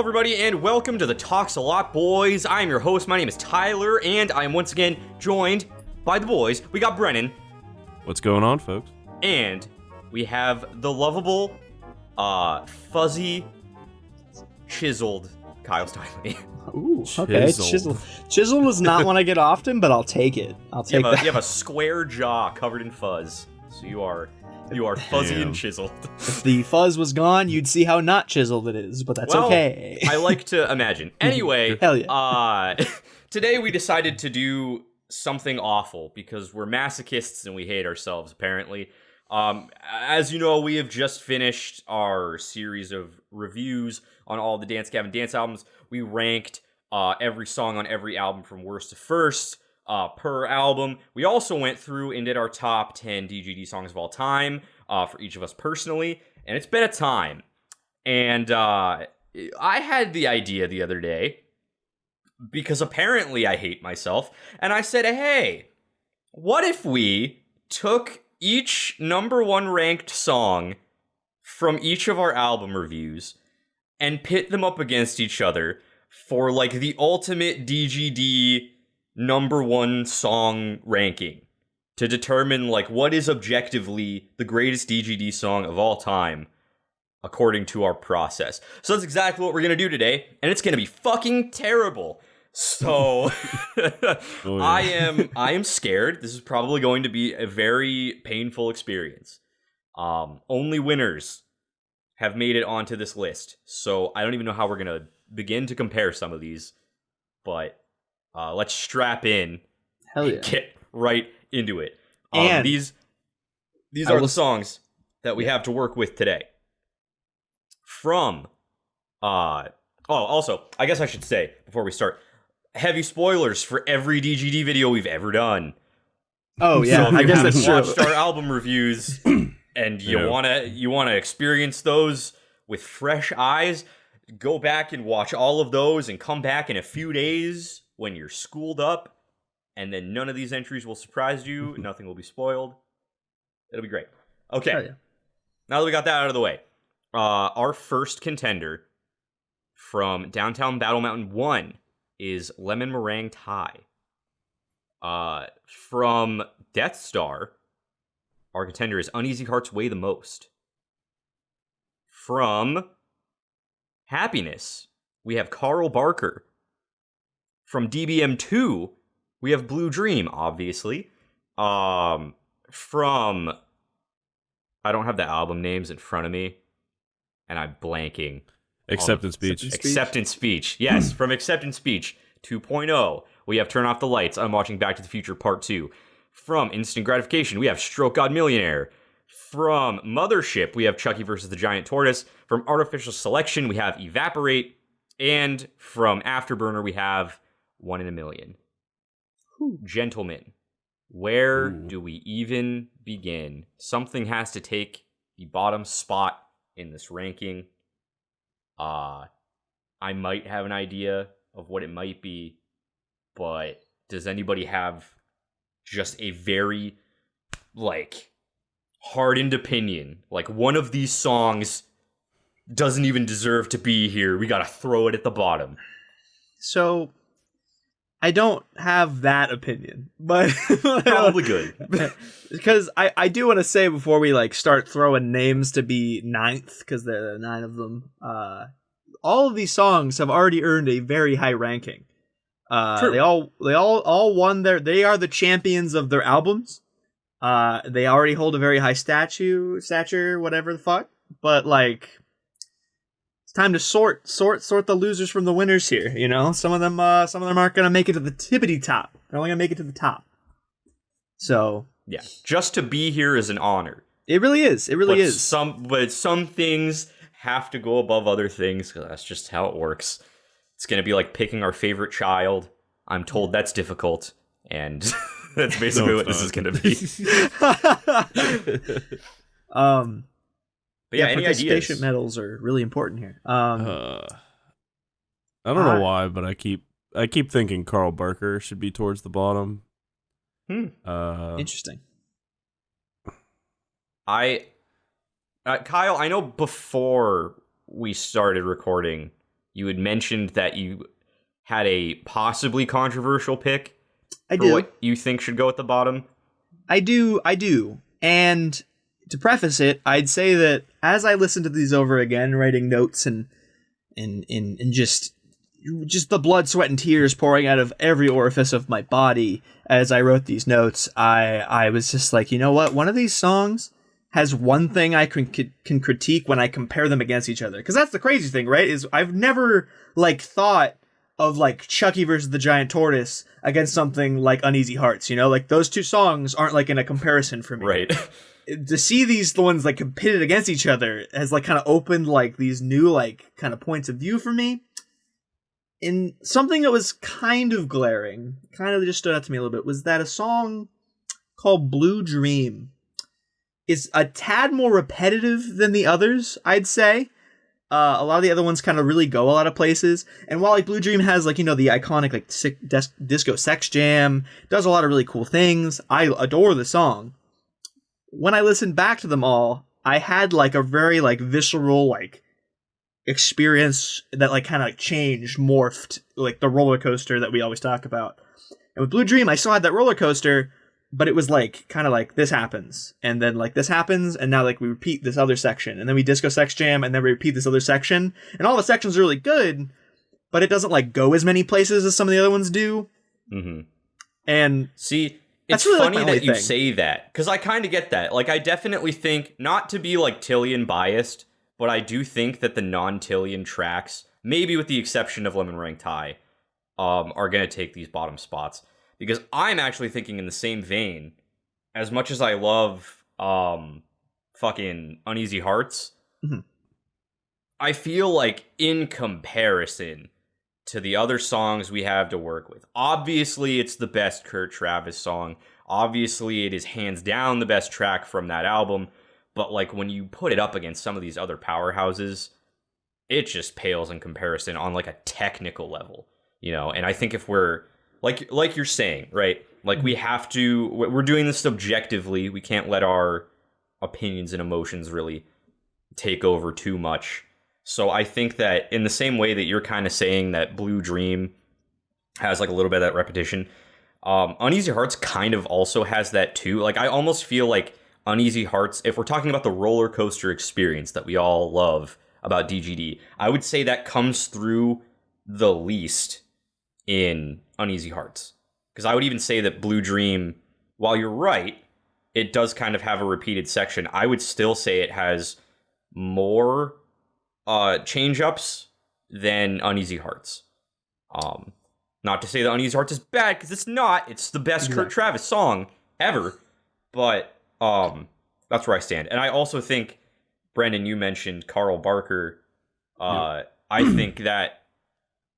everybody, and welcome to the Talks a Lot Boys. I am your host. My name is Tyler, and I am once again joined by the boys. We got Brennan. What's going on, folks? And we have the lovable, fuzzy, chiseled Kyle Steinley. Ooh, okay. Chisel is not one I get often, but I'll take it. I'll take that. You have a square jaw covered in fuzz, so you are fuzzy and chiseled. If the fuzz was gone, you'd see how not chiseled it is, but that's okay. I like to imagine. Anyway, Hell yeah. Today we decided to do something awful because we're masochists and we hate ourselves, apparently. As you know, we have just finished our series of reviews on all the Dance Gavin Dance albums. We ranked every song on every album from worst to first per album. We also went through and did our top 10 DGD songs of all time for each of us personally, and it's been a time. And I had the idea the other day, because apparently I hate myself, and I said, hey, what if we took each number one ranked song from each of our album reviews and pit them up against each other for like the ultimate DGD number one song ranking to determine like what is objectively the greatest DGD song of all time according to our process. So that's exactly what we're gonna do today, and it's gonna be fucking terrible. So I am scared. This is probably going to be a very painful experience. Only winners have made it onto this list, so I don't even know how we're gonna begin to compare some of these, but let's strap in. Hell yeah. And get right into it. And these are the songs that we have to work with today. From also, I guess I should say before we start, heavy spoilers for every DGD video we've ever done. Oh yeah, so I guess that's true. Watched our album reviews and you wanna experience those with fresh eyes, go back and watch all of those and come back in a few days when you're schooled up, and then none of these entries will surprise you. Nothing will be spoiled. It'll be great. Okay. Oh, yeah. Now that we got that out of the way, our first contender from Downtown Battle Mountain 1 is Lemon Meringue Tie. From Death Star, our contender is Uneasy Hearts Weigh the Most. From Happiness, we have Carl Barker. From DBM 2, we have Blue Dream, obviously. From, I don't have the album names in front of me, and I'm blanking. Acceptance Speech. Acceptance Speech. Yes, from Acceptance Speech 2.0, we have Turn Off the Lights, I'm Watching Back to the Future Part 2. From Instant Gratification, we have Stroke God Millionaire. From Mothership, we have Chucky versus the Giant Tortoise. From Artificial Selection, we have Evaporate. And from Afterburner, we have One in a Million. Gentlemen, where do we even begin? Something has to take the bottom spot in this ranking. I might have an idea of what it might be, but does anybody have just a very, hardened opinion? Like, one of these songs doesn't even deserve to be here. We gotta throw it at the bottom. So, I don't have that opinion, but Probably good. Because I do want to say before we start throwing names to be ninth, because there are 9 of them. All of these songs have already earned a very high ranking. True. They all won they are the champions of their albums. They already hold a very high stature, whatever the fuck. But it's time to sort the losers from the winners here. You know, some of them aren't gonna make it to the tippity top. They're only gonna make it to the top. So Yeah, just to be here is an honor. it really is. It really is. But some things have to go above other things, because that's just how it works. It's gonna be like picking our favorite child. I'm told that's difficult, and that's basically what this is gonna be. But yeah, any participation ideas? medals are really important here. I don't know why, but I keep thinking Carl Barker should be towards the bottom. Interesting. Kyle, I know before we started recording, you had mentioned that you had a possibly controversial pick I for do. what you think should go at the bottom. I do. And to preface it, I'd say that as I listen to these over again, writing notes and just the blood, sweat, and tears pouring out of every orifice of my body as I wrote these notes, I was just like, you know what? One of these songs has one thing I can critique when I compare them against each other. Because that's the crazy thing, right? Is I've never thought of Chucky versus the Giant Tortoise against something like Uneasy Hearts, those two songs aren't in a comparison for me. Right. To see these ones pitted against each other has kind of opened these new kind of points of view for me. And something that was kind of glaring, kind of just stood out to me a little bit, was that a song called Blue Dream is a tad more repetitive than the others, I'd say. A lot of the other ones kind of really go a lot of places. And while Blue Dream has the iconic disco sex jam, does a lot of really cool things, I adore the song. When I listened back to them all, I had a very visceral experience that kind of changed, morphed, the roller coaster that we always talk about. And with Blue Dream, I still had that roller coaster, but it was kind of this happens, and then this happens, and now we repeat this other section, and then we disco sex jam, and then we repeat this other section, and all the sections are really good, but it doesn't go as many places as some of the other ones do. Mm-hmm. And see, it's really funny that you thing. say that, because I kind of get that. I definitely think, not to be Tillian biased, but I do think that the non-Tillian tracks, maybe with the exception of Lemon Meringue Tie, are going to take these bottom spots. Because I'm actually thinking in the same vein, as much as I love fucking Uneasy Hearts, mm-hmm. I feel in comparison to the other songs we have to work with, obviously it's the best Kurt Travis song. Obviously it is hands down the best track from that album. But when you put it up against some of these other powerhouses, it just pales in comparison on a technical level, And I think if we're like you're saying, right? We have to, we're doing this subjectively. We can't let our opinions and emotions really take over too much. So I think that in the same way that you're kind of saying that Blue Dream has a little bit of that repetition, Uneasy Hearts kind of also has that too. I almost feel Uneasy Hearts, if we're talking about the roller coaster experience that we all love about DGD, I would say that comes through the least in Uneasy Hearts. Because I would even say that Blue Dream, while you're right, it does kind of have a repeated section. I would still say it has more change-ups than Uneasy Hearts. Not to say that Uneasy Hearts is bad, because it's not. It's the best Kurt Travis song ever. But that's where I stand. And I also think, Brennan, you mentioned Carl Barker. I think that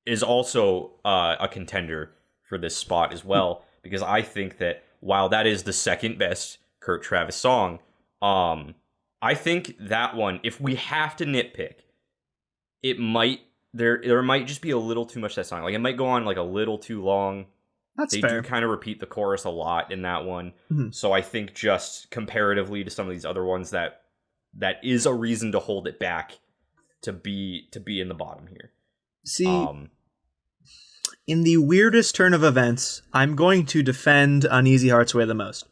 is also a contender for this spot as well, because I think that while that is the second best Kurt Travis song, I think that one, if we have to nitpick, it might there might just be a little too much of that song. It might go on a little too long. That's fair. They do kind of repeat the chorus a lot in that one. Mm-hmm. So I think just comparatively to some of these other ones, that is a reason to hold it back to be in the bottom here. See, in the weirdest turn of events, I'm going to defend Uneasy Hearts way the most.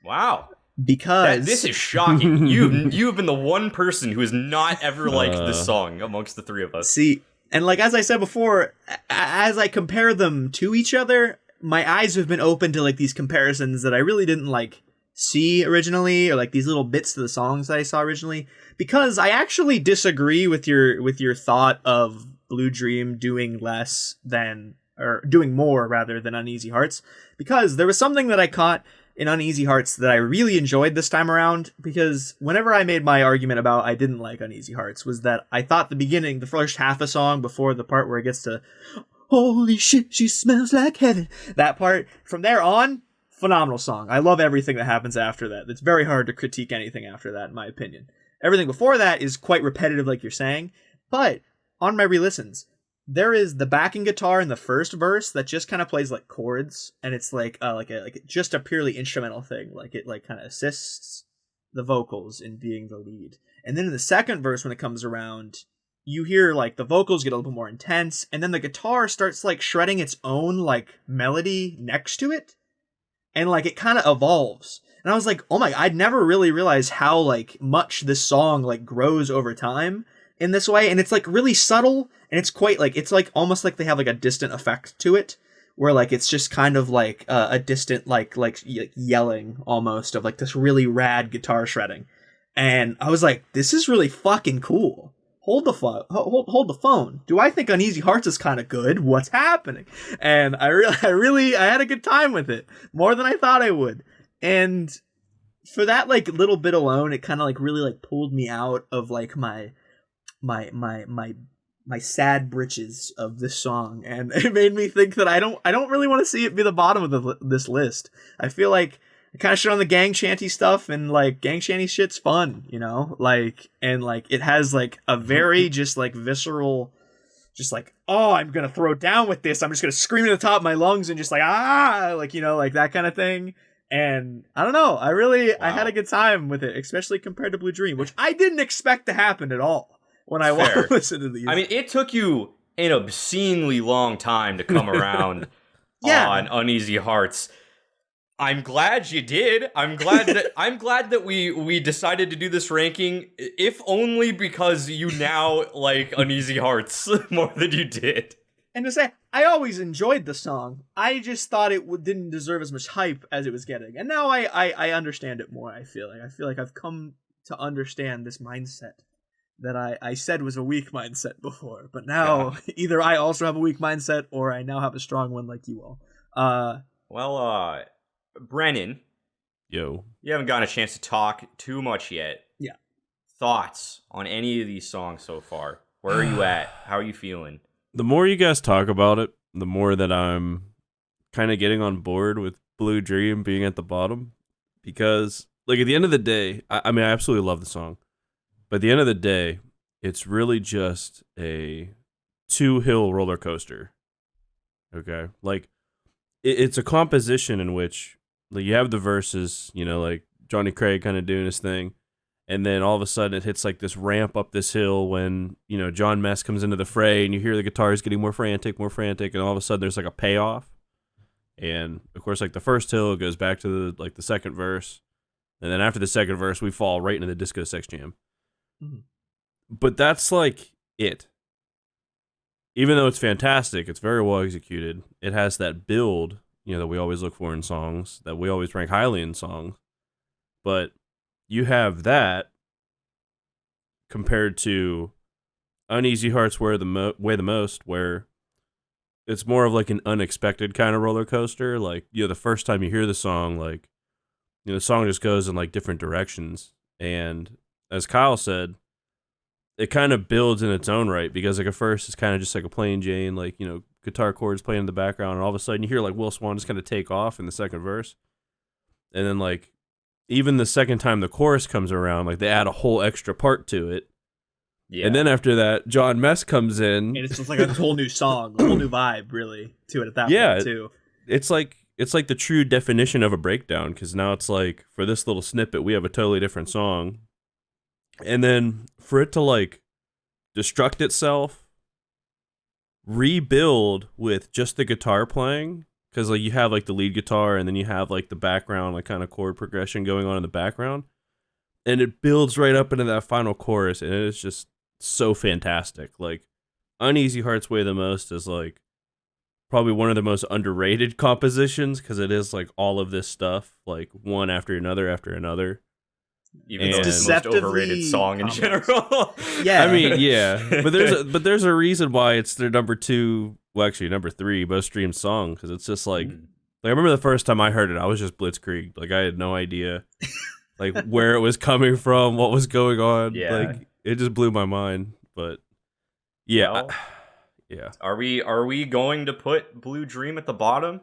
Wow. Because this is shocking. You have been the one person who has not ever liked this song amongst the three of us. See, and as I said before, as I compare them to each other, my eyes have been open to these comparisons that I really didn't see originally, or these little bits to the songs that I saw originally, because I actually disagree with your thought of Blue Dream doing less than, or doing more rather than Uneasy Hearts, because there was something that I caught in Uneasy Hearts that I really enjoyed this time around, because whenever I made my argument about I didn't like Uneasy Hearts was that I thought the beginning, the first half of song before the part where it gets to holy shit, she smells like heaven, that part, from there on, phenomenal song. I love everything that happens after that. It's very hard to critique anything after that, in my opinion. Everything before that is quite repetitive, like you're saying, but on my re-listens, there is the backing guitar in the first verse that just kind of plays chords, and it's just a purely instrumental thing. It kind of assists the vocals in being the lead. And then in the second verse, when it comes around, you hear like the vocals get a little bit more intense, and then the guitar starts like shredding its own like melody next to it, and like it kind of evolves. And I was like, oh my, I'd never really realized how like much this song like grows over time in this way. And it's like really subtle, and it's quite like, it's like almost like they have like a distant effect to it, where like it's just kind of like a distant like yelling almost of like this really rad guitar shredding. And I was like, this is really fucking cool. Hold the phone. Do I think Uneasy Hearts is kind of good? What's happening? And I had a good time with it, more than I thought I would. And for that like little bit alone, it kind of like really like pulled me out of like my sad britches of this song, and it made me think that I don't really want to see it be the bottom of this list. I feel like I kind of shit on the gang shanty stuff, and like gang shanty shit's fun, you know, like, and like it has like a very just like visceral, just like, oh, I'm gonna throw down with this, I'm just gonna scream at the top of my lungs and just like, ah, like, you know, like that kind of thing. And I don't know, I had a good time with it, especially compared to Blue Dream, which I didn't expect to happen at all when I listened to these. I mean, it took you an obscenely long time to come around on Uneasy Hearts. I'm glad you did. I'm glad that we decided to do this ranking, if only because you now like Uneasy Hearts more than you did. And to say, I always enjoyed the song. I just thought it didn't deserve as much hype as it was getting. And now I understand it more, I feel like I've come to understand this mindset that I said was a weak mindset before. But now, either I also have a weak mindset, or I now have a strong one like you all. Brennan. Yo. You haven't gotten a chance to talk too much yet. Yeah. Thoughts on any of these songs so far? Where are you at? How are you feeling? The more you guys talk about it, the more that I'm kind of getting on board with Blue Dream being at the bottom. Because, like, at the end of the day, I mean, I absolutely love the song. But at the end of the day, it's really just a two-hill roller coaster. Okay? Like, it's a composition in which, like, you have the verses, you know, like Johnny Craig kind of doing his thing. And then all of a sudden it hits like this ramp up this hill when, you know, John Mess comes into the fray, and you hear the guitars getting more frantic, and all of a sudden there's like a payoff. And of course, like the first hill goes back to the second verse. And then after the second verse, we fall right into the disco sex jam. Mm-hmm. But that's like it. Even though it's fantastic, it's very well executed. It has that build, you know, that we always look for in songs, that we always rank highly in songs. But you have that compared to Uneasy Hearts Weigh the Most, where it's more of like an unexpected kind of roller coaster. Like, you know, the first time you hear the song, like, you know, the song just goes in like different directions. And as Kyle said, it kind of builds in its own right, because like at first it's kind of just like a plain Jane, like, you know, guitar chords playing in the background, and all of a sudden you hear like Will Swan just kind of take off in the second verse. And then like even the second time the chorus comes around, like they add a whole extra part to it. Yeah. And then after that, John Mess comes in. And it's just like a whole new song, a whole new vibe really to it at that point too. It's like the true definition of a breakdown, because now it's like, for this little snippet, we have a totally different song. And then for it to like destruct itself, rebuild with just the guitar playing, because like you have like the lead guitar, and then you have like the background, like kind of chord progression going on in the background, and it builds right up into that final chorus, and it is just so fantastic. Like, Uneasy Hearts Weigh the Most is like probably one of the most underrated compositions, because it is like all of this stuff, like one after another after another. Even though it's the most overrated song in general. Yeah. I mean, yeah. But there's a reason why it's their number 2, well, actually number 3 most streamed song, because it's just like, I remember the first time I heard it, I was just blitzkrieged. Like, I had no idea like where it was coming from, what was going on. Yeah. Like, it just blew my mind. But yeah. Well, yeah. Are we going to put Blue Dream at the bottom?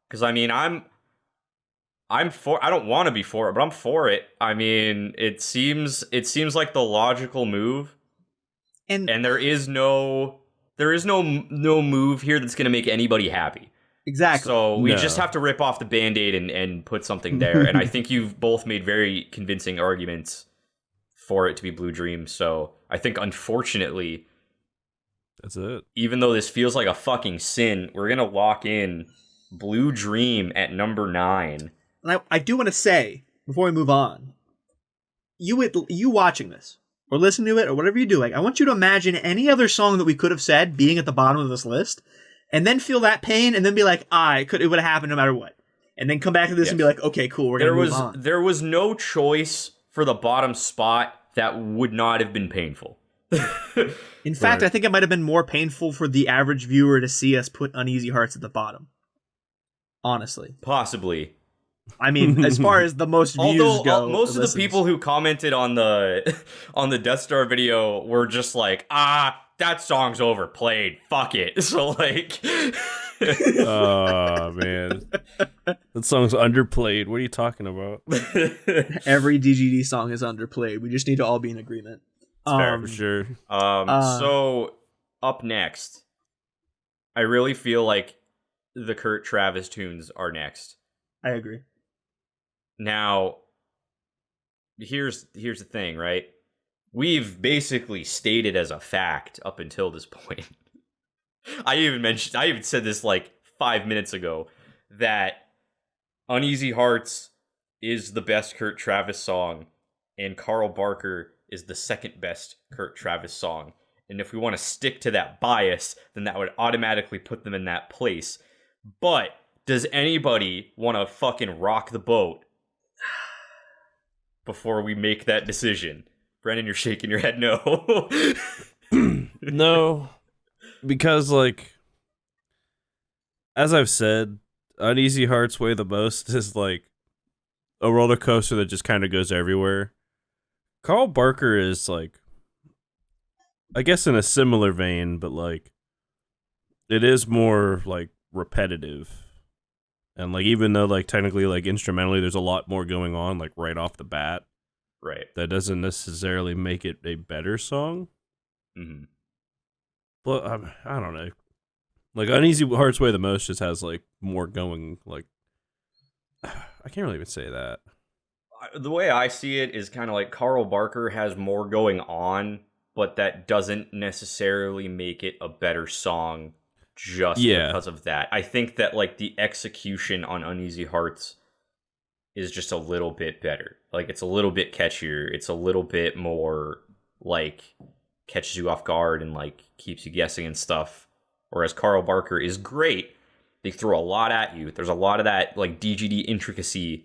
Because I mean, I'm for. I don't want to be for it, but I'm for it. I mean, it seems like the logical move, and there is no move here that's going to make anybody happy. Exactly. So we just have to rip off the Band-Aid and put something there. And I think you've both made very convincing arguments for it to be Blue Dream. So I think, unfortunately, That's it. Even though this feels like a fucking sin, we're gonna lock in Blue Dream at number 9. And I do want to say, before we move on, you watching this, or listening to it, or whatever you do, like, I want you to imagine any other song that we could have said being at the bottom of this list, and then feel that pain, and then be like, it would have happened no matter what. And then come back to this and be like, okay, cool, we're gonna move on. There was no choice for the bottom spot that would not have been painful. In fact, I think it might have been more painful for the average viewer to see us put Uneasy Hearts at the bottom. Honestly. Possibly. I mean, as far as the most views go. Most of the people who commented on the Death Star video were just like, that song's overplayed. Fuck it. So, like... Oh, man. That song's underplayed. What are you talking about? Every DGD song is underplayed. We just need to all be in agreement. Fair, for sure. So, up next, I really feel like the Kurt Travis tunes are next. I agree. Now, here's the thing, right? We've basically stated as a fact up until this point. I even said this like 5 minutes ago, that Uneasy Hearts is the best Kurt Travis song, and Carl Barker is the second best Kurt Travis song. And if we want to stick to that bias, then that would automatically put them in that place. But does anybody want to fucking rock the boat before we make that decision? Brennan, you're shaking your head no. No. Because, like, as I've said, Uneasy Hearts Weigh the Most is like a roller coaster that just kind of goes everywhere. Carl Barker is, like, I guess in a similar vein, but, like, it is more, like, repetitive. And, like, even though, like, technically, like, instrumentally, there's a lot more going on, like, right off the bat. Right. That doesn't necessarily make it a better song. Mm-hmm. But, I don't know. Like, Uneasy Hearts Weigh the Most just has, like, more going, like... I can't really even say that. The way I see it is kind of like Carl Barker has more going on, but that doesn't necessarily make it a better song just because of that. I think that, like, the execution on Uneasy Hearts is just a little bit better. Like, it's a little bit catchier. It's a little bit more, like, catches you off guard and, like, keeps you guessing and stuff. Whereas Carl Barker is great. They throw a lot at you. There's a lot of that, like, DGD intricacy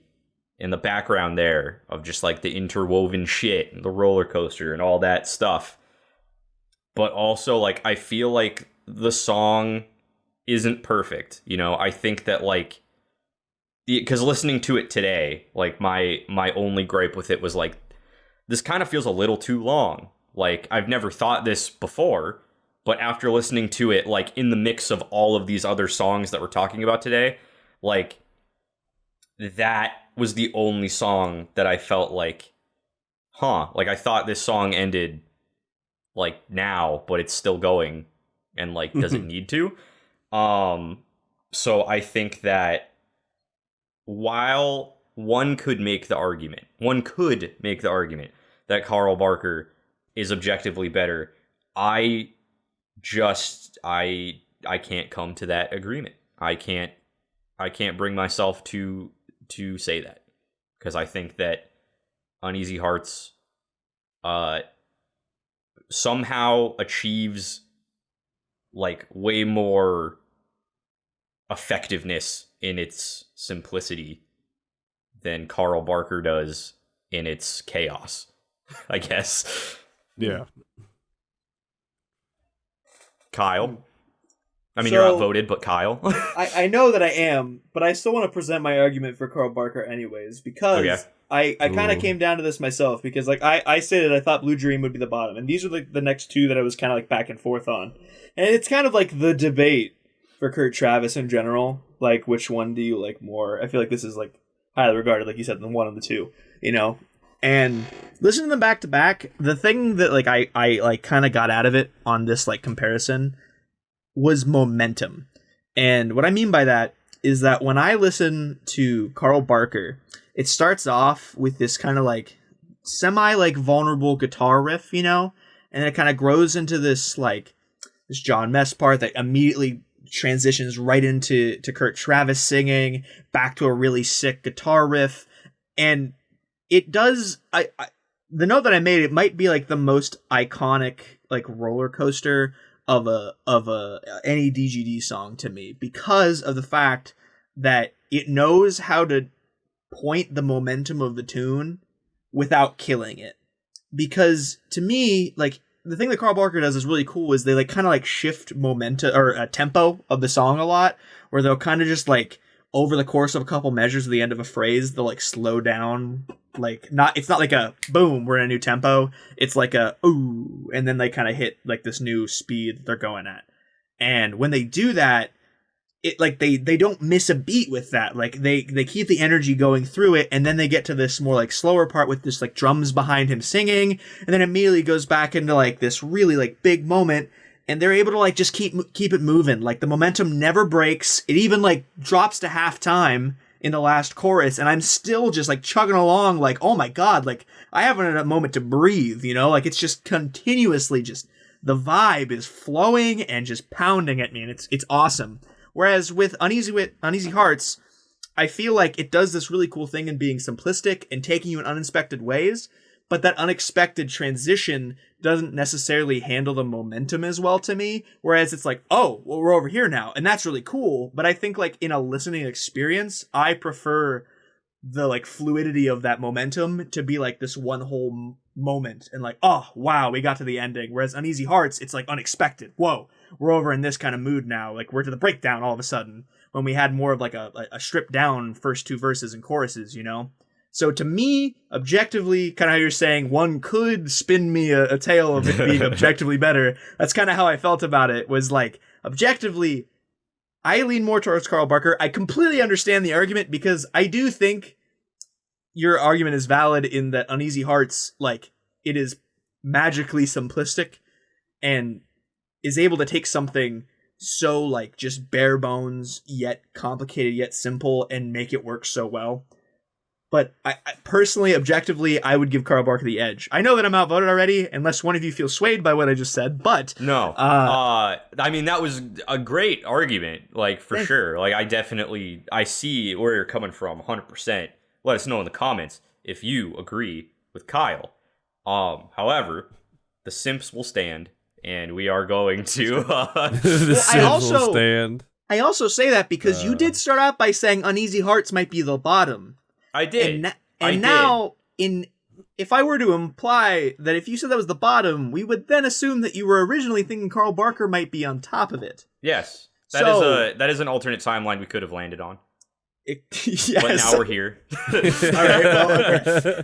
in the background there of just, like, the interwoven shit and the roller coaster and all that stuff. But also, like, I feel like the song isn't perfect. You know, I think that, like, because listening to it today, like, my only gripe with it was, like, this kind of feels a little too long. Like, I've never thought this before, but after listening to it, like, in the mix of all of these other songs that we're talking about today, like, that was the only song that I felt like, like, I thought this song ended, like, now, but it's still going, and, like, doesn't need to. So I think that while one could make the argument that Carl Barker is objectively better, I can't come to that agreement. I can't bring myself to say that, because I think that Uneasy Hearts somehow achieves, like, way more effectiveness in its simplicity than Carl Barker does in its chaos, I guess. Yeah. Kyle? I mean, you're outvoted, but Kyle? I know that I am, but I still want to present my argument for Carl Barker anyways, because I kind of came down to this myself, because, like, I stated I thought Blue Dream would be the bottom, and these are, like, the next two that I was kind of, like, back and forth on. And it's kind of like the debate for Kurt Travis in general, like, which one do you like more? I feel like this is, like, highly regarded, like you said, than one of the two, you know? And listening to them back to back, the thing that, like, I like kind of got out of it on this, like, comparison was momentum. And what I mean by that is that when I listen to Carl Barker, it starts off with this kind of, like, semi, like, vulnerable guitar riff, you know? And it kind of grows into this this John Mess part that immediately transitions right into Kurt Travis singing, back to a really sick guitar riff, and it does. The note that I made, it might be like the most iconic like roller coaster of any DGD song to me, because of the fact that it knows how to point the momentum of the tune without killing it. Because to me, like, the thing that Carl Barker does is really cool is they like kind of like shift momentum or tempo of the song a lot, where they'll kind of just like over the course of a couple measures at the end of a phrase, they'll like slow down, like it's not like a boom, we're in a new tempo. It's like a ooh, and then they kind of hit like this new speed that they're going at. And when they do that, it like they don't miss a beat with that. Like they keep the energy going through it, and then they get to this more like slower part with this like drums behind him singing, and then immediately goes back into like this really like big moment, and they're able to like just keep it moving. Like the momentum never breaks. It even like drops to halftime in the last chorus, and I'm still just like chugging along like, oh my god, like I haven't had a moment to breathe, you know? Like it's just continuously just the vibe is flowing and just pounding at me, and it's awesome. Whereas with Uneasy Hearts, I feel like it does this really cool thing in being simplistic and taking you in unexpected ways, but that unexpected transition doesn't necessarily handle the momentum as well to me. Whereas it's like, oh, well, we're over here now, and that's really cool. But I think like in a listening experience, I prefer the like fluidity of that momentum to be like this one whole moment and like, oh wow, we got to the ending. Whereas Uneasy Hearts, it's like unexpected. Whoa, we're over in this kind of mood now. Like we're to the breakdown all of a sudden, when we had more of like a stripped down first two verses and choruses, you know? So to me, objectively, kind of how you're saying, one could spin me a tale of it being objectively better. That's kind of how I felt about it, was like, objectively, I lean more towards Carl Barker. I completely understand the argument, because I do think your argument is valid in that Uneasy Hearts, like, it is magically simplistic and is able to take something so, like, just bare bones, yet complicated, yet simple, and make it work so well. But I personally, objectively, I would give Carl Barker the edge. I know that I'm outvoted already, unless one of you feels swayed by what I just said, but... No. I mean, that was a great argument, like, for sure. Like, I see where you're coming from, 100%. Let us know in the comments if you agree with Kyle. However, the simps will stand, and we are going to... The simps will stand. I also say that because you did start out by saying Uneasy Hearts might be the bottom. I did. Now, if I were to imply that if you said that was the bottom, we would then assume that you were originally thinking Carl Barker might be on top of it. Yes. That is an alternate timeline we could have landed on. Yes. But now we're here. All right, well, okay.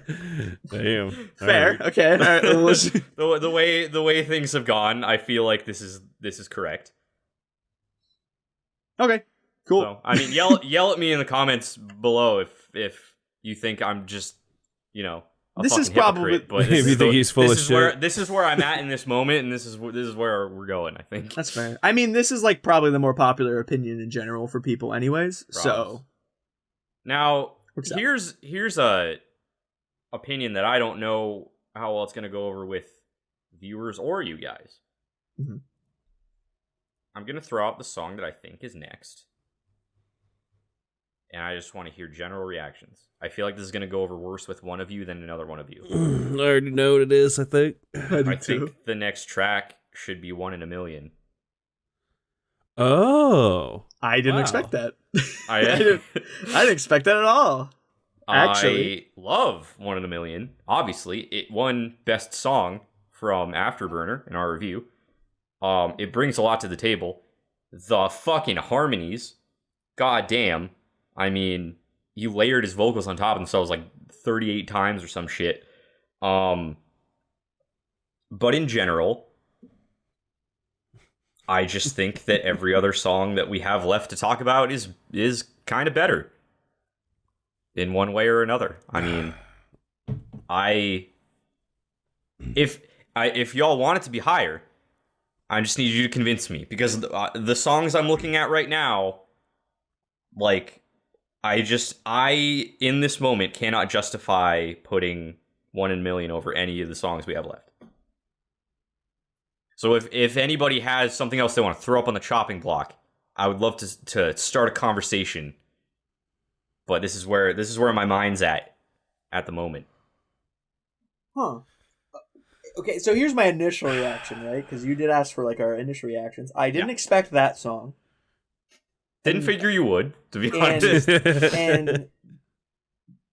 Damn. Fair. Right. Okay. All right. The way things have gone, I feel like this is correct. Okay. Cool. So, I mean, yell at me in the comments below if you think I'm just, you know, this is probably, but if you think he's full of shit. This is where I'm at in this moment, and this is where we're going, I think. That's fair. I mean, this is like probably the more popular opinion in general for people anyways. So now here's a opinion that I don't know how well it's going to go over with viewers or you guys. Mm-hmm. I'm going to throw out the song that I think is next. And I just want to hear general reactions. I feel like this is going to go over worse with one of you than another one of you. I already know what it is, I think. I think the next track should be 1 in a Million. Oh. I didn't expect that. I didn't expect that at all. Actually, I love 1 in a Million. Obviously, it won Best Song from Afterburner in our review. It brings a lot to the table. The fucking harmonies. God damn. I mean, he layered his vocals on top of themselves like 38 times or some shit. But in general, I just think that every other song that we have left to talk about is kind of better in one way or another. I mean, if y'all want it to be higher, I just need you to convince me, because the songs I'm looking at right now, like, I in this moment cannot justify putting 1 in a Million over any of the songs we have left. So if anybody has something else they want to throw up on the chopping block, I would love to start a conversation. But this is where my mind's at the moment. Huh. Okay, so here's my initial reaction, right? Because you did ask for like our initial reactions. I didn't expect that song. Didn't figure you would, to be honest. And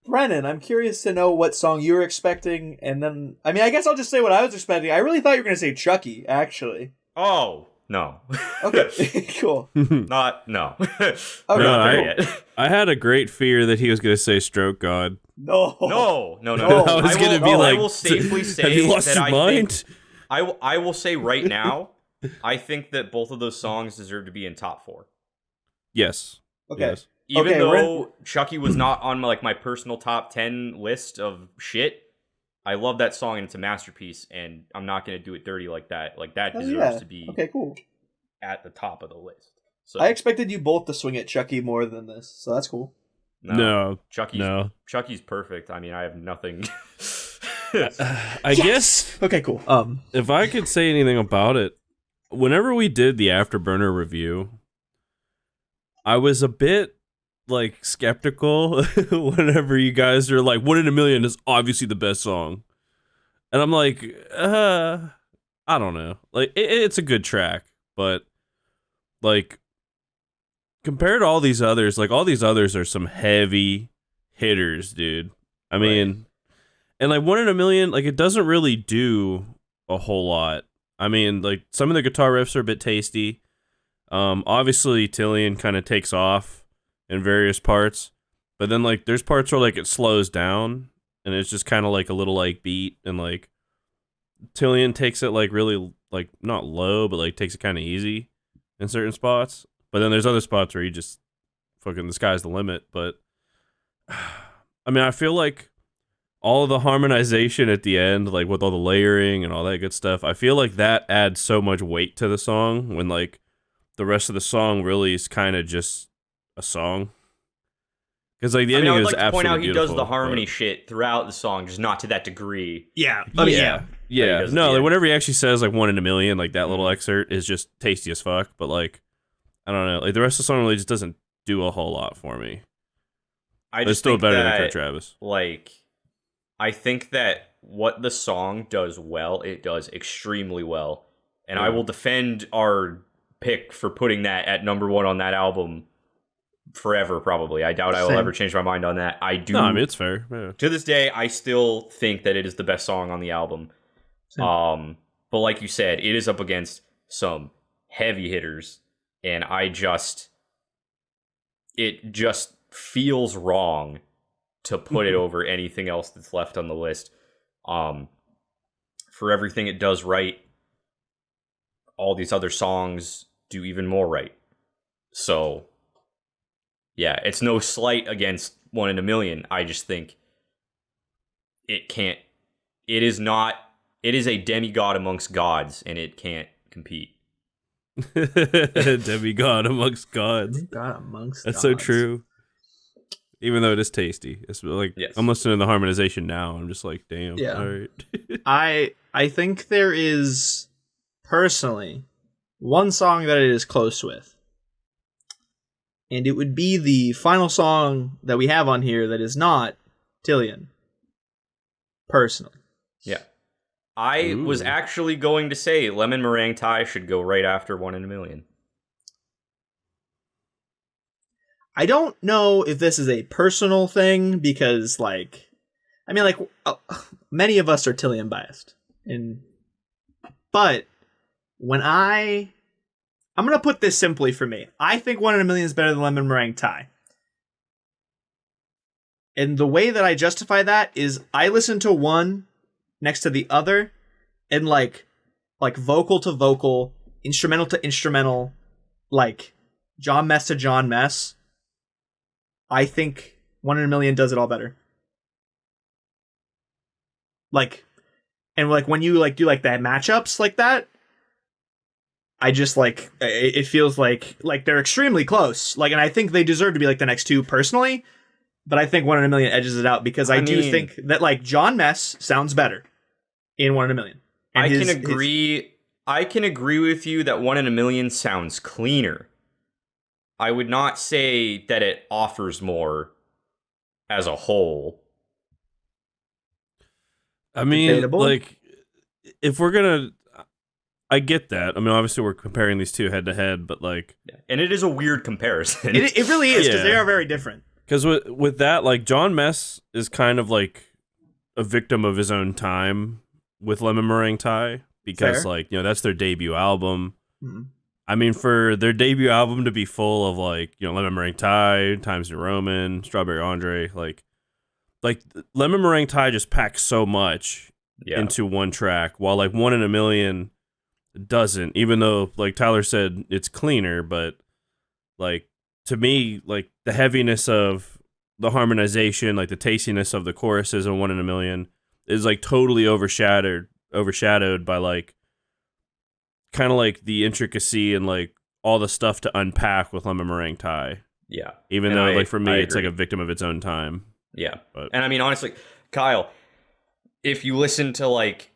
Brennan, I'm curious to know what song you were expecting, and then I guess I'll just say what I was expecting. I really thought you were going to say Chucky, actually. Oh, no. Okay, cool. No. Okay. I had a great fear that he was going to say Stroke God. No. I was going to be like, I will safely say have you lost that your mind? I will say right now, I think that both of those songs deserve to be in top 4. Yes. Okay. Yes. Even though Chucky was not on my personal top 10 list of shit, I love that song and it's a masterpiece, and I'm not going to do it dirty like that. Like, that deserves to be cool. at the top of the list. So I expected you both to swing at Chucky more than this, so that's cool. No. Chucky's perfect. I mean, I have nothing. I guess. Okay, cool. If I could say anything about it, whenever we did the Afterburner review, I was a bit like skeptical whenever you guys are like, 1 in a Million is obviously the best song, and I'm like, I don't know, like it's a good track, but like compared to all these others, like all these others are some heavy hitters, dude. I mean, and like 1 in a Million, like it doesn't really do a whole lot. I mean, like some of the guitar riffs are a bit tasty. Obviously Tillian kind of takes off in various parts, but then like there's parts where like it slows down and it's just kind of like a little like beat, and like Tillian takes it like really like not low, but like takes it kind of easy in certain spots. But then there's other spots where you just fucking, the sky's the limit. But I mean, I feel like all of the harmonization at the end, like with all the layering and all that good stuff, I feel like that adds so much weight to the song when like the rest of the song really is kind of just a song. Because like the ending is absolutely beautiful. I would like to point out he does the harmony shit throughout the song, just not to that degree. Yeah. Yeah. No, like whenever he actually says like 1 in a Million, like that little excerpt is just tasty as fuck. But like, I don't know, like the rest of the song really just doesn't do a whole lot for me. It's still better than Kurt Travis. Like, I think that what the song does well, it does extremely well. And I will defend our pick for putting that at number 1 on that album forever, probably. I doubt I will ever change my mind on that. I do. No, I mean, it's fair. Yeah. To this day, I still think that it is the best song on the album. Same. But like you said, it is up against some heavy hitters, and it just feels wrong to put it over anything else that's left on the list. For everything it does right, all these other songs do even more right. So, yeah, it's no slight against 1 in a Million. I just think it is a demigod amongst gods, and it can't compete. Demigod amongst gods. That's so true. Even though it is tasty, it's like I'm listening to the harmonization now. I'm just like, damn. Yeah. All right. I think there is personally one song that it is close with, and it would be the final song that we have on here that is not Tillian. Personally, yeah. I was actually going to say Lemon Meringue Tie should go right after 1 in a Million. I don't know if this is a personal thing because, like, I mean, like, many of us are Tillian biased, but when I'm gonna put this simply for me, I think 1 in a Million is better than Lemon Meringue Tie. And the way that I justify that is I listen to one next to the other, and like vocal to vocal, instrumental to instrumental, like John Mess to John Mess. I think 1 in a Million does it all better. Like, and like when you like do like that matchups like that, I just like it feels like they're extremely close. Like, and I think they deserve to be like the next two personally. But I think 1 in a Million edges it out because I do think that like John Mess sounds better in 1 in a Million. And I can agree I can agree with you that 1 in a Million sounds cleaner. I would not say that it offers more as a whole. I mean, Debatable. like, if we're gonna, I get that. I mean, obviously we're comparing these two head to head, but like, And it is a weird comparison. It really is, because Yeah. they are very different. because with that, like, John Mess is kind of like a victim of his own time with Lemon Meringue Tie, because Fair. like, you know, that's their debut album. Mhm. I mean, for their debut album to be full of like, you know, Lemon Meringue Tie, Times New Roman, Strawberry Andre, like Lemon Meringue Tie just packs so much Yeah. into one track, while like 1 in a Million doesn't, even though like Tyler said it's cleaner, but like to me, like the heaviness of the harmonization, like the tastiness of the choruses in 1 in a Million is like totally overshadowed by like kind of like the intricacy and like all the stuff to unpack with Lemon Meringue Tie. Yeah. Even And though I- like for me I it's like agree. a victim of its own time. Yeah. But- And I mean, honestly, Kyle, if you listen to like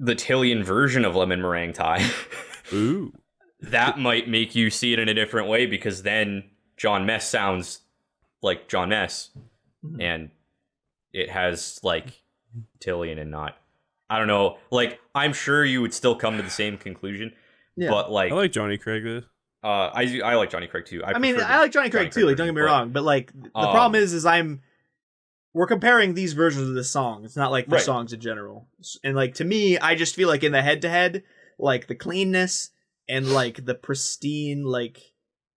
the Tillian version of Lemon Meringue Tie, Ooh. that might make you see it in a different way, because then John Mess sounds like John Mess, and it has like Tillian and not. I don't know. Like, I'm sure you would still come to the same conclusion, Yeah. but like, I like Johnny Craig though. I like Johnny Craig too. I mean, prefer I the like Johnny Craig too. Like, don't get me version, wrong, but like the problem is we're comparing these versions of this song. It's not like the Right. songs in general. And like to me, I just feel like in the head to head, like the cleanness and like the pristine, like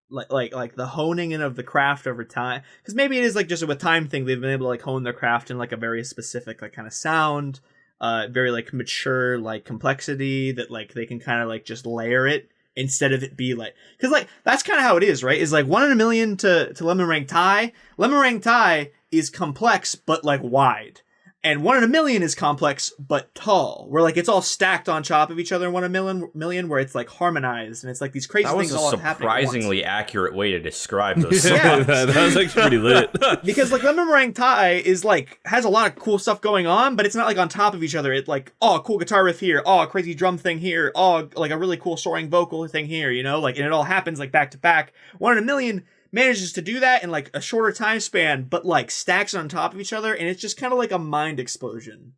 the honing in of the craft over time. Because maybe it is like just a with time thing. They've been able to like hone their craft in like a very specific like kind of sound, very like mature like complexity that like they can kind of like just layer it instead of it be like, because like that's kind of how it is, right? Is like 1 in a Million to Lemon Meringue Tie. Lemon Meringue Tie is complex but like wide, and 1 in a Million is complex but tall, where like it's all stacked on top of each other in 1 in a Million, where it's like harmonized and it's like these crazy that was things a all happening at once. surprisingly accurate way to describe those Yeah. songs. that was actually pretty lit. Because like Lemon Meringue Tie is like has a lot of cool stuff going on, but it's not like on top of each other. It like, oh, a cool guitar riff here, oh, a crazy drum thing here, oh, like a really cool soaring vocal thing here, you know, like, and it all happens like back to back. 1 in a Million manages to do that in like a shorter time span, but like stacks on top of each other, and it's just kind of like a mind explosion.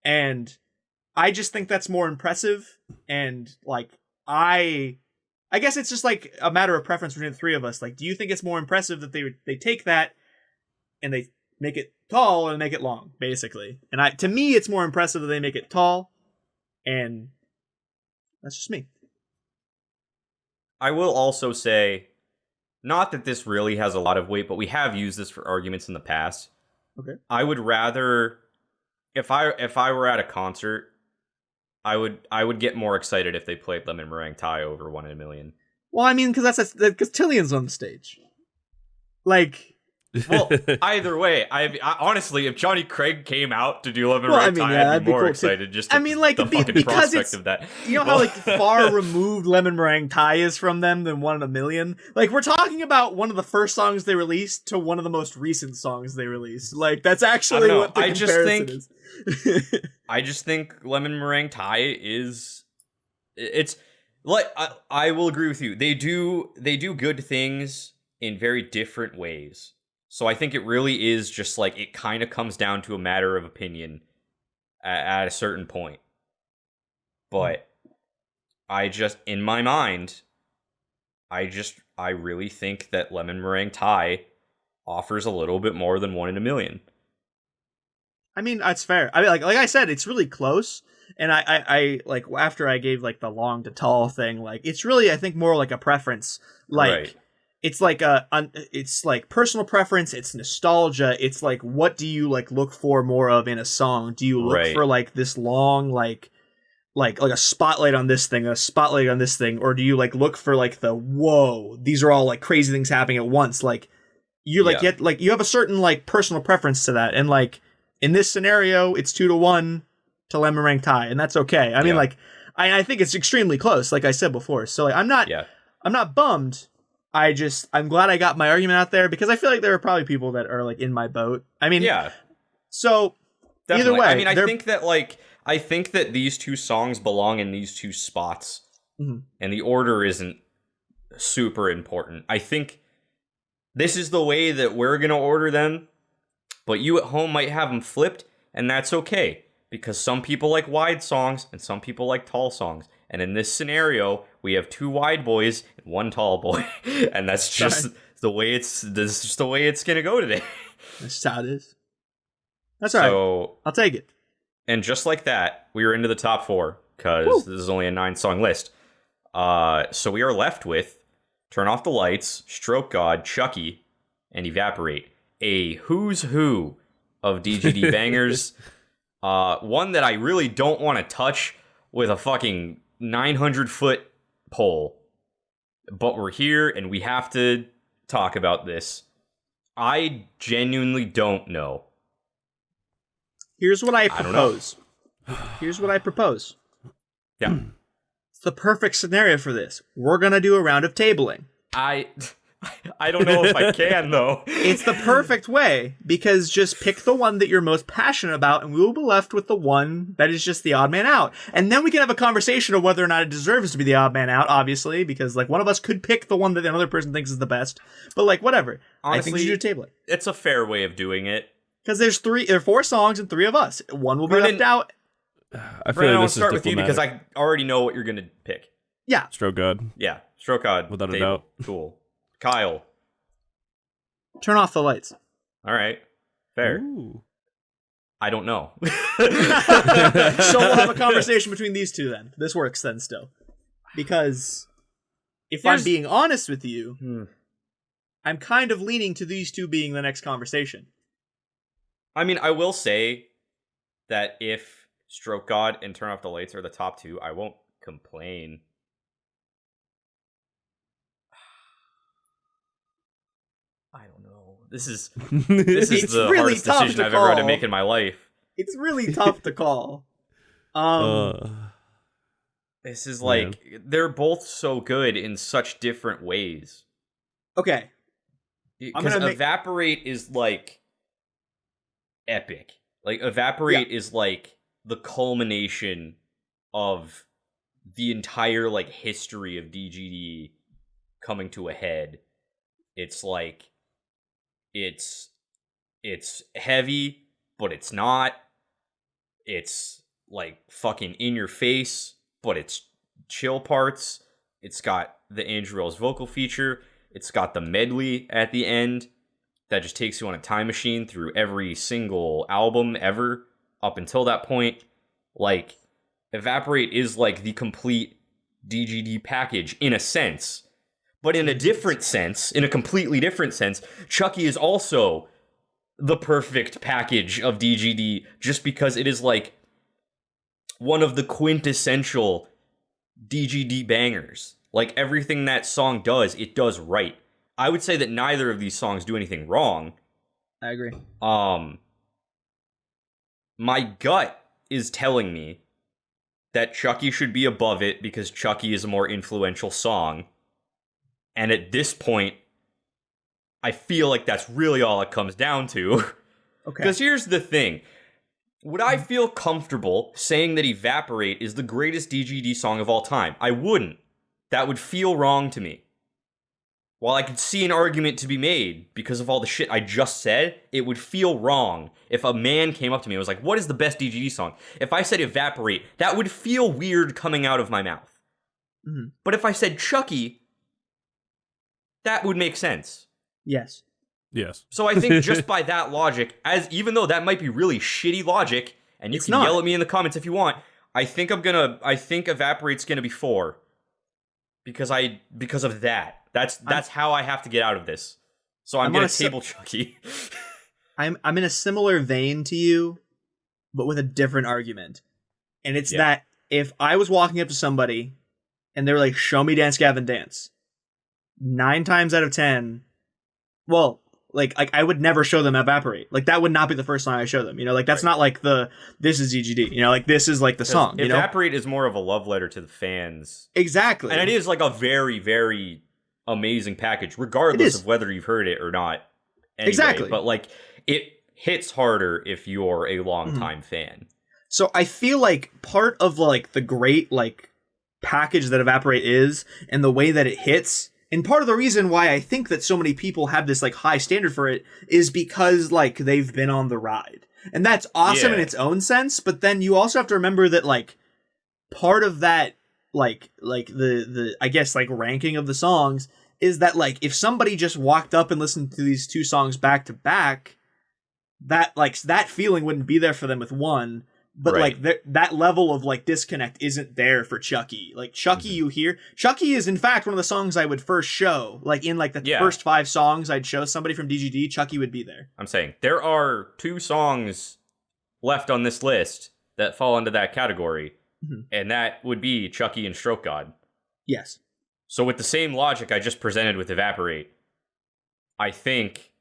And I just think that's more impressive, and like I guess it's just like a matter of preference between the three of us. Like, do you think it's more impressive that they take that and they make it tall and make it long, basically? And to me, it's more impressive that they make it tall, and that's just me. I will also say, not that this really has a lot of weight, but we have used this for arguments in the past. Okay. I would rather, if I were at a concert, I would get more excited if they played Lemon Meringue Tie over 1 in a Million. Well, I mean, because because Tillian's on the stage. Like, Well, either way, I honestly, if Johnny Craig came out to do Lemon Well, I Meringue mean, Tie, yeah, I'd that'd be be more cool too. excited just I mean, like, the fucking because prospect it's- of that. you know how like far removed Lemon Meringue Tie is from them than 1 in a Million? Like, we're talking about one of the first songs they released to one of the most recent songs they released. Like, that's actually know. what the I just comparison think- is. I just think Lemon Meringue Tie is, it's like, I will agree with you. They do good things in very different ways. So I think it really is just like, it kind of comes down to a matter of opinion at a certain point. But I just, in my mind, I really think that Lemon Meringue Tie offers a little bit more than 1 in a Million. I mean, that's fair. I mean, like I said, it's really close. And I like, after I gave like the long to tall thing, like, it's really, I think, more like a preference. Like, Right. it's like it's like personal preference. It's nostalgia. It's like, what do you like look for more of in a song? Do you look Right. for like this long, like a spotlight on this thing, a spotlight on this thing, or do you like look for like the whoa? These are all like crazy things happening at once. Like, you like Yeah. get like you have a certain like personal preference to that, and like in this scenario, it's 2-1 to Lemon Meringue Tie, and that's okay. I mean, Yeah. like I think it's extremely close, like I said before. So like I'm not bummed. I'm glad I got my argument out there, because I feel like there are probably people that are like in my boat. I mean, Yeah. so Definitely. either way, I mean, I think that like I think that these two songs belong in these two spots, Mhm. and the order isn't super important. I think this is the way that we're going to order them, but you at home might have them flipped, and that's okay, because some people like wide songs, and some people like tall songs. And in this scenario, we have 2 wide boys and 1 tall boy, and that's just the way it's gonna go today. That's how it is. That's all right. I'll take it. And just like that, we are into the top 4 because this is only a 9-song list. So we are left with Turn Off the Lights, Stroke God, Chucky, and Evaporate. A who's who of DGD bangers. One that I really don't want to touch with a fucking 900-foot pole. But we're here and we have to talk about this. I genuinely don't know. Here's what I propose. Here's what I propose. Yeah. It's the perfect scenario for this. We're going to do a round of tabling. I don't know if I can, though. It's the perfect way, because just pick the one that you're most passionate about, and we will be left with the one that is just the odd man out. And then we can have a conversation of whether or not it deserves to be the odd man out, obviously, because like one of us could pick the one that another person thinks is the best. But like whatever. Honestly, I think you should do tabling. It's a fair way of doing it. Because there are 4 songs and 3 of us. One will be Brennan, left out. I feel Brennan, like I'll this start is with you because I already know what you're going to pick. Yeah. Stroke God. Yeah. Stroke God. Without a table. doubt. Cool. Kyle. Turn Off the Lights. All right. Fair. Ooh. I don't know. So we'll have a conversation between these two then. This works then still. Because if I'm being honest with you, I'm kind of leaning to these two being the next conversation. I mean, I will say that if Stroke God and Turn Off the Lights are the top 2, I won't complain. I don't know. This is It's the really hardest tough decision to I've ever had to call. make in my life. It's really tough to call. This is like, they're both so good in such different ways. Okay. Because Evaporate is like epic. Like Evaporate is like the culmination of the entire like history of DGD coming to a head. It's like it's heavy, but it's not. It's like fucking in your face, but it's chill parts. It's got the Andrew Rose vocal feature. It's got the medley at the end that just takes you on a time machine through every single album ever up until that point. Like, Evaporate is like the complete DGD package in a sense. But in a different sense, in a completely different sense, Chucky is also the perfect package of DGD just because it is like one of the quintessential DGD bangers. Like, everything that song does, it does right. I would say that neither of these songs do anything wrong. I agree. My gut is telling me that Chucky should be above it because Chucky is a more influential song. And at this point, I feel like that's really all it comes down to. Okay. Because here's the thing. Would I feel comfortable saying that Evaporate is the greatest DGD song of all time? I wouldn't. That would feel wrong to me. While I could see an argument to be made because of all the shit I just said, it would feel wrong if a man came up to me and was like, what is the best DGD song? If I said Evaporate, that would feel weird coming out of my mouth. Mm-hmm. But if I said Chucky, that would make sense. Yes. Yes. So I think just by that logic, even though that might be really shitty logic, and you can yell at me in the comments if you want, I think Evaporate's gonna be 4. Because of that. That's how I have to get out of this. So I'm gonna table Chucky. I'm in a similar vein to you, but with a different argument. And it's that if I was walking up to somebody and they were like, show me Dance Gavin Dance, 9 times out of 10, well, like I would never show them Evaporate. Like, that would not be the first song I show them. You know, like, that's not like this is DGD. You know, like, this is like the song. Evaporate is more of a love letter to the fans. Exactly. And it is like a very, very amazing package, regardless of whether you've heard it or not. Anyway, exactly. But like, it hits harder if you're a longtime fan. So I feel like part of like the great like package that Evaporate is, and the way that it hits, and part of the reason why I think that so many people have this like high standard for it is because like they've been on the ride. And that's awesome in its own sense, but then you also have to remember that like part of that like the I guess like ranking of the songs is that like if somebody just walked up and listened to these two songs back to back, that like that feeling wouldn't be there for them with one. But like that level of like disconnect isn't there for Chucky. Like Chucky, you hear Chucky is in fact one of the songs I would first show. Like in like the first 5 songs I'd show somebody from DGD, Chucky would be there. I'm saying there are 2 songs left on this list that fall into that category, and that would be Chucky and Stroke God. Yes. So with the same logic I just presented with Evaporate, I think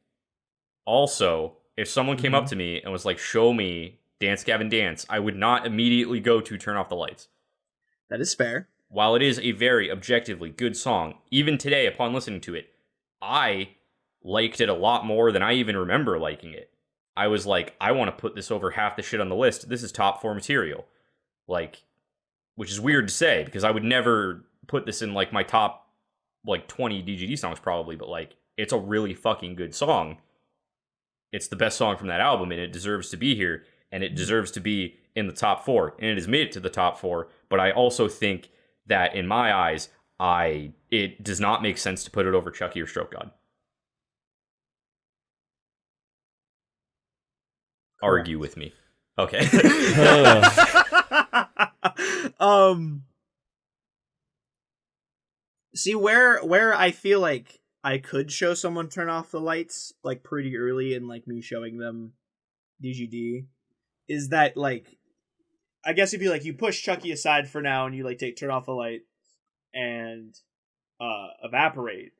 also if someone came up to me and was like, "Show me Dance Gavin Dance," I would not immediately go to Turn Off the Lights. That is fair. While it is a very objectively good song, even today upon listening to it, I liked it a lot more than I even remember liking it. I was like, I want to put this over half the shit on the list. This is top 4 material. Like, which is weird to say because I would never put this in like my top like 20 DGD songs probably, but like it's a really fucking good song. It's the best song from that album and it deserves to be here. And it deserves to be in the top 4. And it has made it to the top 4. But I also think that, in my eyes, it does not make sense to put it over Chucky or Stroke God. Correct. Argue with me. Okay. See, where I feel like I could show someone Turn Off the Lights, like, pretty early in, like, me showing them DGD, is that like I guess if you like you push Chucky aside for now and you like take Turn Off the Light and Evaporate,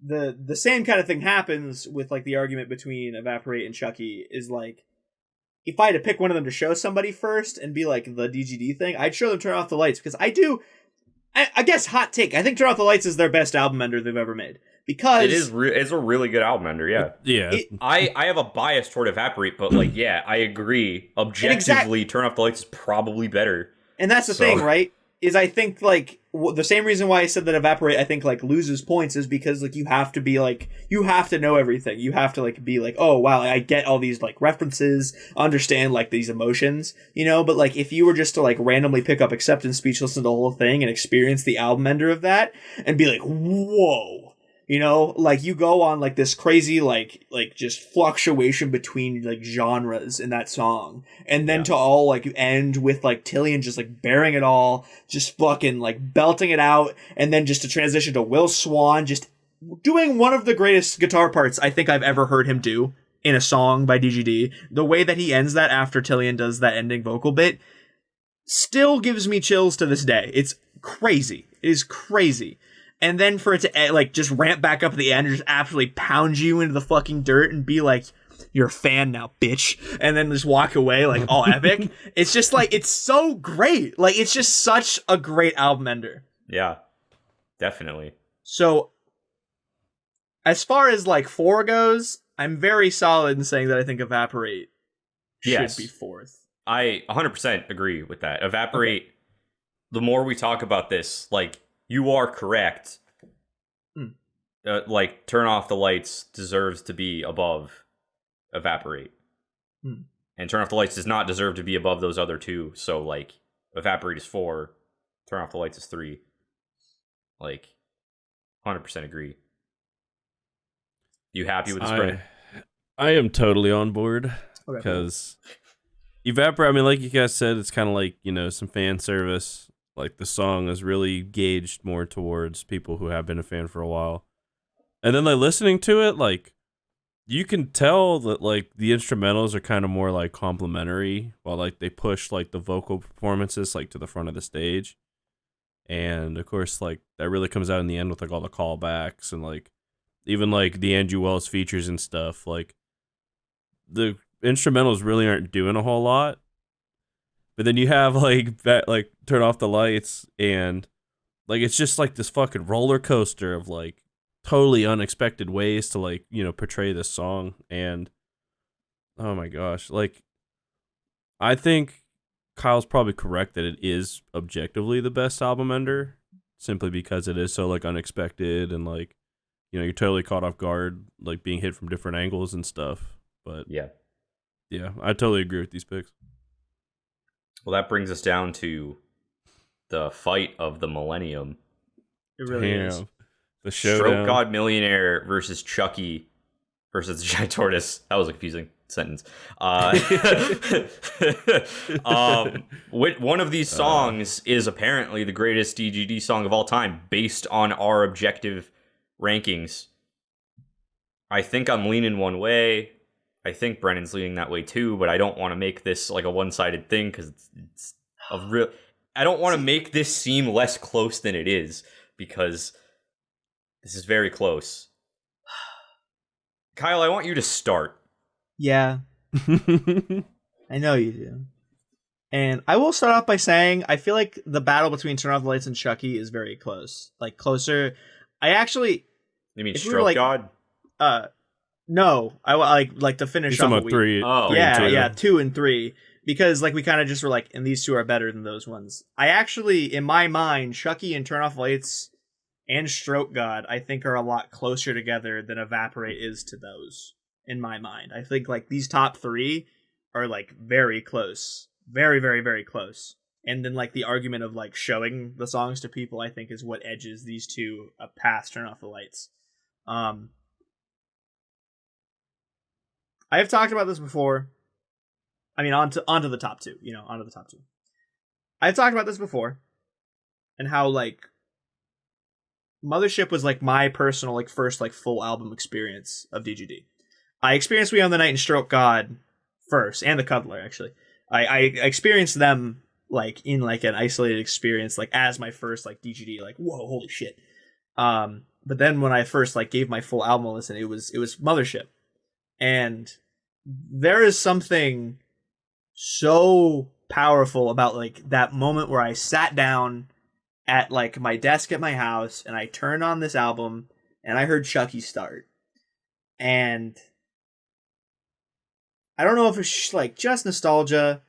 the same kind of thing happens with like the argument between Evaporate and Chucky is like if I had to pick one of them to show somebody first and be like the DGD thing, I'd show them Turn Off the Lights because I guess hot take, I think Turn Off the Lights is their best album ender they've ever made. Because it's a really good album ender, yeah. I have a bias toward Evaporate, but like, yeah, I agree. Objectively, Turn Off the Lights is probably better. And that's the thing, right? Is I think like the same reason why I said that Evaporate I think like loses points is because like you have to be like you have to know everything. You have to like be like, oh wow, I get all these like references, understand like these emotions, you know. But like if you were just to like randomly pick up Acceptance Speech, listen to the whole thing, and experience the album ender of that, and be like, whoa. You know, like you go on like this crazy like just fluctuation between like genres in that song, and then to all like end with like Tillian just like bearing it all, just fucking like belting it out, and then just to transition to Will Swan just doing one of the greatest guitar parts I think I've ever heard him do in a song by DGD. The way that he ends that after Tillian does that ending vocal bit still gives me chills to this day. It's crazy. It is crazy. And then for it to like just ramp back up at the end and just absolutely pound you into the fucking dirt and be like, "You're a fan now, bitch," and then just walk away like all epic. It's just like it's so great. Like it's just such a great album ender. Yeah, definitely. So as far as like 4 goes, I'm very solid in saying that I think Evaporate should be 4th. I 100% agree with that. Evaporate. Okay. The more we talk about this, like. You are correct. Like, Turn Off the Lights deserves to be above Evaporate. And Turn Off the Lights does not deserve to be above those other 2. So, like, Evaporate is 4. Turn Off the Lights is 3. Like, 100% agree. You happy with this, Brennan? I am totally on board. Because Evaporate, I mean, like you guys said, it's kind of like, you know, some fan service. Like, the song is really gauged more towards people who have been a fan for a while. And then, like, listening to it, like, you can tell that, like, the instrumentals are kind of more, like, complimentary, while, like, they push, like, the vocal performances, like, to the front of the stage. And, of course, like, that really comes out in the end with, like, all the callbacks and, like, even, like, the Andrew Wells features and stuff. Like, the instrumentals really aren't doing a whole lot. But then you have like Turn Off the Lights, and like it's just like this fucking roller coaster of like totally unexpected ways to like, you know, portray this song. And oh my gosh, like I think Kyle's probably correct that it is objectively the best album ender, simply because it is so like unexpected and like, you know, you're totally caught off guard, like being hit from different angles and stuff. But Yeah. I totally agree with these picks. Well, that brings us down to the fight of the millennium. It really is. The showdown. Stroke God Millionaire versus Chucky versus the Giant Tortoise. That was a confusing sentence. One of these songs is apparently the greatest DGD song of all time based on our objective rankings. I think I'm leaning one way. I think Brennan's leaning that way too, but I don't want to make this like a one-sided thing because it's a real. I don't want to make this seem less close than it is because this is very close. Kyle, I want you to start. Yeah. I know you do. And I will start off by saying I feel like the battle between Turn Off the Lights and Chucky is very close. Like closer. I actually. You mean if we Stroke were, like, God? No. I like to finish You're off. talking about three. Oh. Yeah, 2 and 3. Because like we kind of just were like, and these two are better than those ones. I actually, in my mind, Chucky and Turn Off the Lights and Stroke God, I think are a lot closer together than Evaporate is to those. In my mind, I think like these top 3 are like very close, very, very, very close. And then like the argument of like showing the songs to people, I think is what edges these two past Turn Off the Lights. I have talked about this before. I mean, onto the top 2, onto the top 2. I've talked about this before, and how like Mothership was like my personal like first like full album experience of DGD. I experienced We Own the Night and Stroke God first, and The Cuddler, actually. I experienced them, like, in, like, an isolated experience, like, as my first, like, DGD, like, whoa, holy shit. But then when I first, like, gave my full album a listen, it was Mothership. And there is something so powerful about, like, that moment where I sat down at, like, my desk at my house, and I turned on this album, and I heard Chucky start. And I don't know if it's like just nostalgia,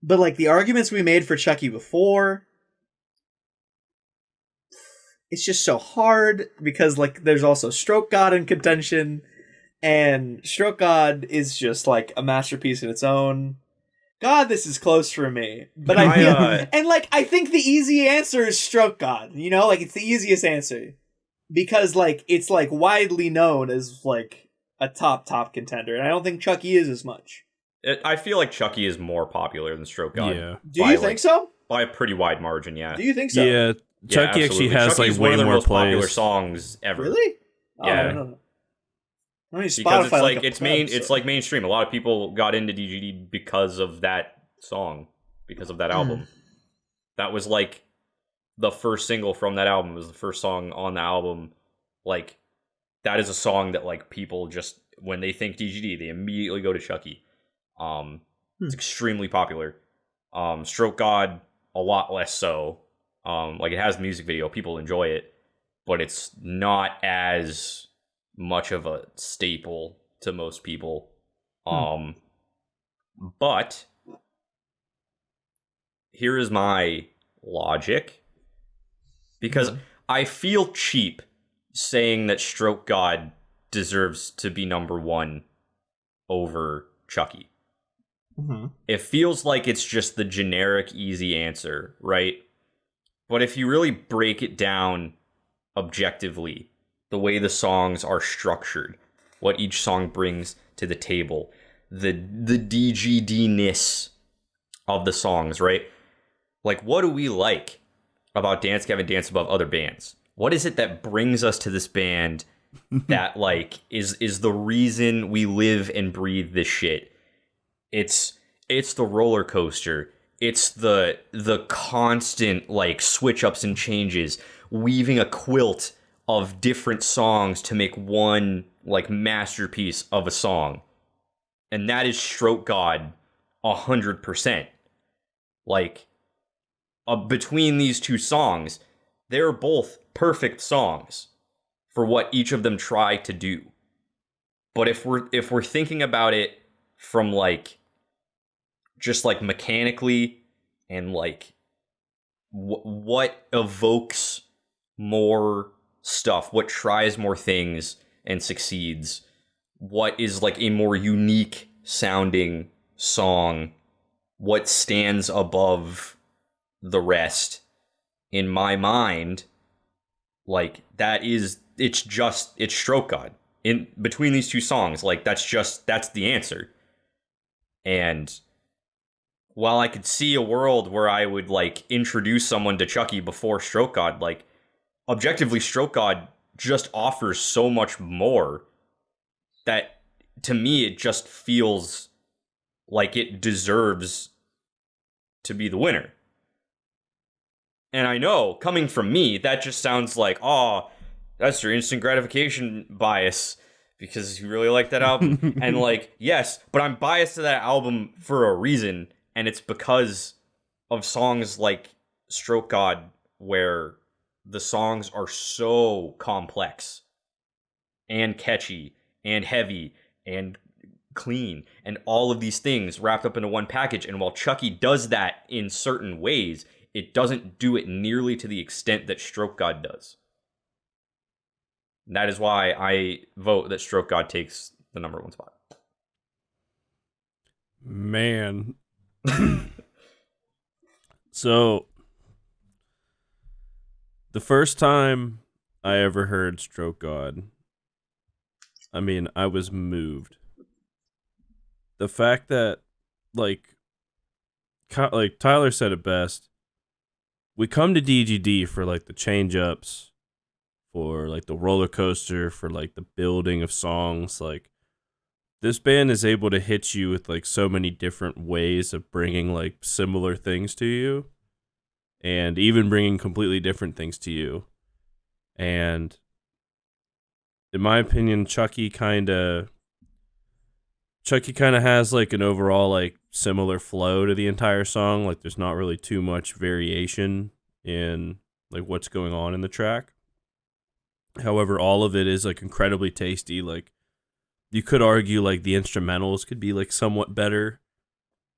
but like the arguments we made for Chucky before, it's just so hard because like there's also Stroke God in contention, and Stroke God is just like a masterpiece in its own. God, this is close for me, but I feel and like I think the easy answer is Stroke God. Like it's the easiest answer because like it's like widely known as like a top contender, and I don't think Chucky is as much. I feel like Chucky is more popular than Stroke God. Yeah. Do you think so? By a pretty wide margin, yeah. Do you think so? Yeah, Chucky actually has Chucky's like way one of the more most popular plays. songs ever. Really? Yeah. Because it's like it's like mainstream. A lot of people got into DGD because of that song, because of that album. That was like the first single from that album. It was the first song on the album. Like that is a song that like people just when they think DGD, they immediately go to Chucky. It's extremely popular. Stroke God a lot less so. Like it has a music video, people enjoy it, but it's not as much of a staple to most people. But here is my logic, because I feel cheap saying that Stroke God deserves to be number 1 over Chucky. It feels like it's just the generic easy answer, right? But if you really break it down objectively, the way the songs are structured, what each song brings to the table, the DGD-ness of the songs, right? Like, what do we like about Dance Gavin Dance above other bands? What is it that brings us to this band that, like, is the reason we live and breathe this shit? It's the roller coaster. It's the constant, like, switch-ups and changes, weaving a quilt of different songs to make one, like, masterpiece of a song. And that is Stroke God 100%. Like, between these two songs, they're both perfect songs for what each of them try to do. But if we're thinking about it from, like, just like mechanically and like what evokes more stuff, what tries more things and succeeds, what is like a more unique sounding song, what stands above the rest. In my mind, like it's Stroke God. In between these two songs, like that's the answer. And while I could see a world where I would like introduce someone to Chucky before Stroke God, like objectively Stroke God just offers so much more that to me it just feels like it deserves to be the winner. And I know, coming from me, that just sounds like, oh, that's your instant gratification bias because you really like that album. And like, yes, but I'm biased to that album for a reason, and it's because of songs like Stroke God, where the songs are so complex and catchy and heavy and clean and all of these things wrapped up into one package. And while Chucky does that in certain ways, it doesn't do it nearly to the extent that Stroke God does. And that is why I vote that Stroke God takes the number one spot. Man. So, the first time I ever heard Stroke God, I mean, I was moved. The fact that, like Tyler said it best, we come to DGD for, like, the change-ups, for, like, the roller coaster, for, like, the building of songs. Like, this band is able to hit you with, like, so many different ways of bringing, like, similar things to you, and even bringing completely different things to you. And in my opinion, Chucky kind of has like an overall like similar flow to the entire song. Like there's not really too much variation in like what's going on in the track. However, all of it is like incredibly tasty. Like you could argue like the instrumentals could be like somewhat better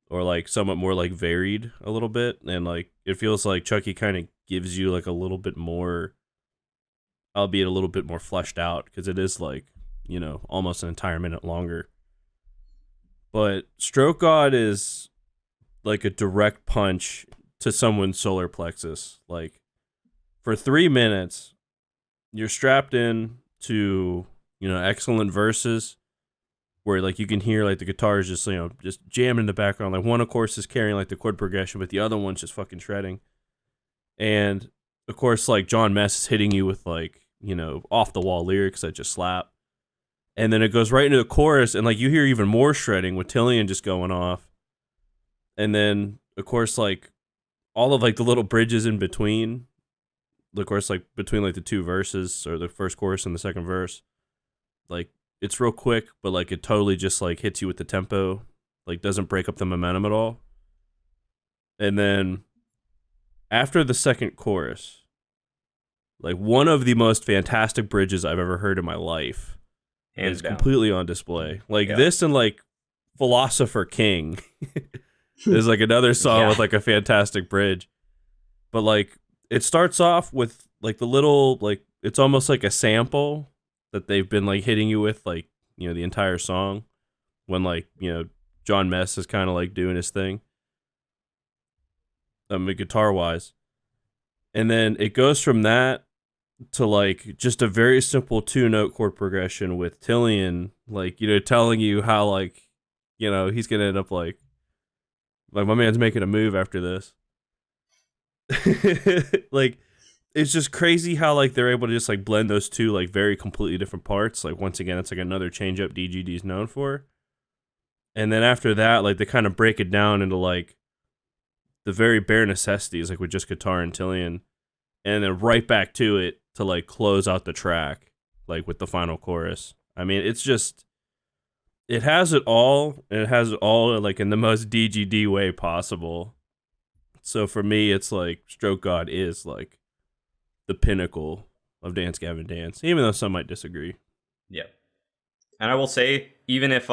or like somewhat more like varied a little bit. And like it feels like Chucky kind of gives you like a little bit more, albeit a little bit more fleshed out, because it is like, you know, almost an entire minute longer. But Stroke God is like a direct punch to someone's solar plexus. Like for 3 minutes, you're strapped in to, you know, excellent verses where like you can hear like the guitars just, you know, just jamming in the background. Like one of course is carrying like the chord progression, but the other one's just fucking shredding. And of course, like John Mess is hitting you with like, you know, off the wall lyrics that just slap. And then it goes right into the chorus and like you hear even more shredding with Tillian just going off. And then of course like all of like the little bridges in between, of course like between like the two verses or the first chorus and the second verse, like it's real quick, but like it totally just like hits you with the tempo, like doesn't break up the momentum at all. And then after the second chorus, like one of the most fantastic bridges I've ever heard in my life is completely on display. Like this and like Philosopher King is like another song with like a fantastic bridge. But like it starts off with like the little, like it's almost like a sample that they've been like hitting you with like, you know, the entire song when like, you know, John Mess is kind of like doing his thing. Guitar wise. And then it goes from that to like just a very simple 2-note chord progression with Tillian, like, you know, telling you how like, you know, he's gonna end up like my man's making a move after this. Like it's just crazy how like they're able to just like blend those two like very completely different parts. Like once again, it's like another change up DGD is known for. And then after that, like they kind of break it down into like the very bare necessities, like with just guitar and Tillian, and then right back to it to like close out the track, like with the final chorus. I mean, it's just, it has it all, and it has it all like in the most DGD way possible. So for me, it's like Stroke God is like the pinnacle of Dance Gavin Dance, even though some might disagree. Yeah. And I will say, even if